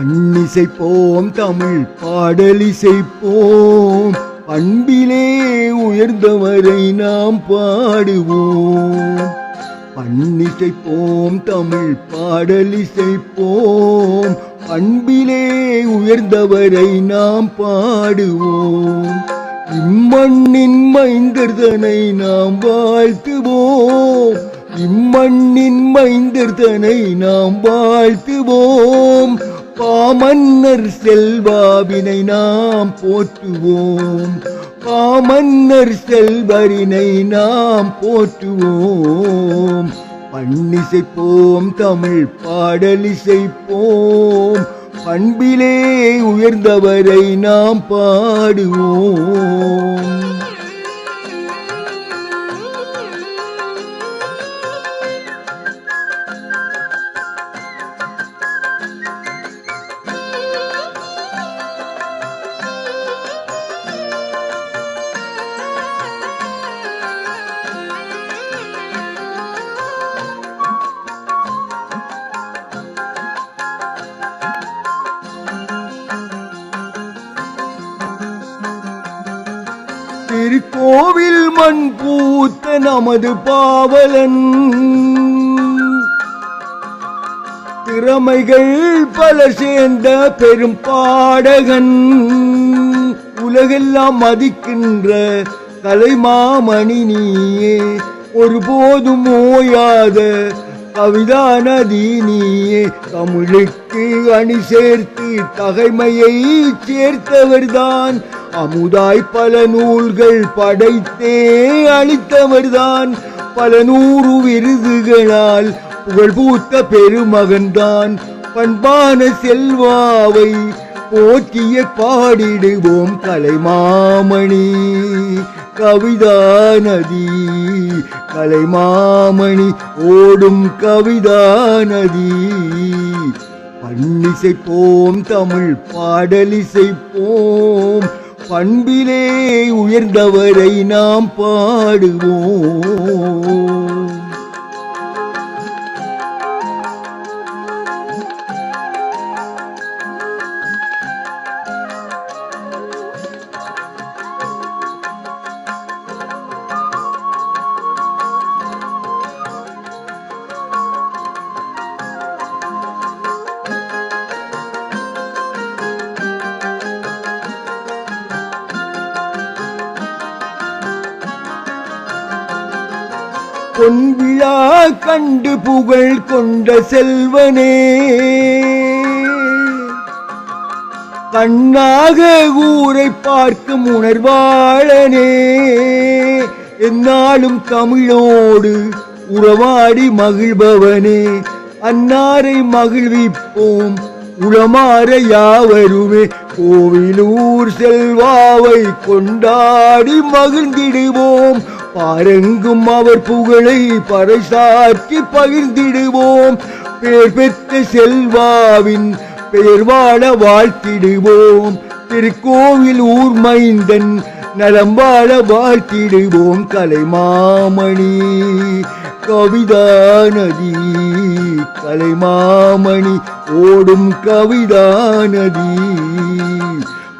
பண்ணிசைப்போம் தமிழ் பாடலிசைப்போம் பண்பிலே உயர்ந்தவரை நாம் பாடுவோம். பண்ணிசைப்போம் தமிழ் பாடலிசைப்போம் பண்பிலே உயர்ந்தவரை நாம் பாடுவோம். இம்மண்ணின் மைந்தர்தனை நாம் வாழ்த்துவோம். இம்மண்ணின் மைந்தர்தனை நாம் வாழ்த்துவோம். பாமன்னர் செல்வாவினை நாம் போற்றுவோம். பாமன்னர் செல்வரினை நாம் போற்றுவோம். பண்ணிசைப்போம் தமிழ் பாடலிசைப்போம் பண்பிலே உயர்ந்தவரை நாம் பாடுவோம். திருக்கோவில் மண் பூத்த நமது பாவலன் திறமைகள் பல சேர்ந்த பெரும் பாடகன் உலகெல்லாம் மதிக்கின்ற கலைமாமணி நீயே ஒருபோதும் ஓயாத கவிதா நதி நீயே தமிழுக்கு அணி சேர்த்து தகைமையை சேர்த்தவர்தான் அமுதாய் பல நூல்கள் படைத்தே அளித்தவர்தான் பல நூறு விருதுகளால் புகழ் பூத்த பெருமகன்தான் பண்பான செல்வாவை போற்றிய பாடிடுவோம் கலைமாமணி கவிதா நதி கலைமாமணி ஓடும் கவிதா நதி. பண்ணிசைப்போம் தமிழ் பாடலிசைப்போம் பண்பிலே உயர்ந்தவரை நாம் பாடுவோம். பொன்விழா கண்டு புகழ் கொண்ட செல்வனே கண்ணாக ஊரை பார்க்கும் உணர்வாளனே என்னாலும் தமிழோடு உறவாடி மகிழ்பவனே அன்னாரை மகிழ்விப்போம் உளமாற யாவருமே கோவிலூர் செல்வாவை கொண்டாடி மகிழ்ந்திடுவோம். பாரெங்கும் அவர் புகழை பறைசாற்றி பகிர்ந்திடுவோம். பேர் பெற்ற செல்வாவின் பெயர் வாழ வாழ்த்திடுவோம். திருக்கோவில் ஊர் மைந்தன் நலம் வாழ வாழ்த்திடுவோம். கலைமாமணி கவிதா நதி கலைமாமணி ஓடும் கவிதா நதி.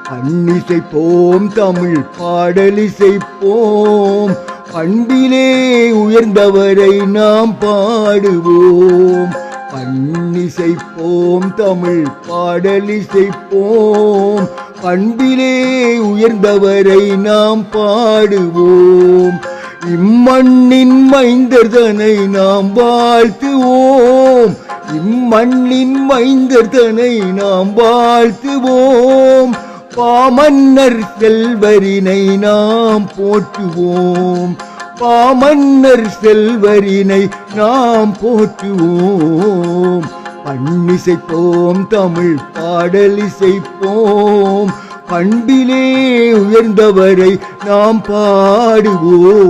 பண்ணிசைப்போம் தமிழ் பாடலிசைப்போம் பண்பிலே உயர்ந்தவரை நாம் பாடுவோம். பண்ணிசைப்போம் தமிழ் பாடலிசைப்போம் பண்பிலே உயர்ந்தவரை நாம் பாடுவோம். இம்மண்ணின் மைந்தர்தனை நாம் வாழ்த்துவோம். இம்மண்ணின் மைந்தர்தனை நாம் வாழ்த்துவோம். பாமன்னர் செல்வரினை நாம் போற்றுவோம். பாமன்னர் செல்வரினை நாம் போற்றுவோம். பண்ணிசைப்போம் தமிழ் பாடலிசைப்போம் பண்பிலே உயர்ந்தவரை நாம் பாடுவோம்.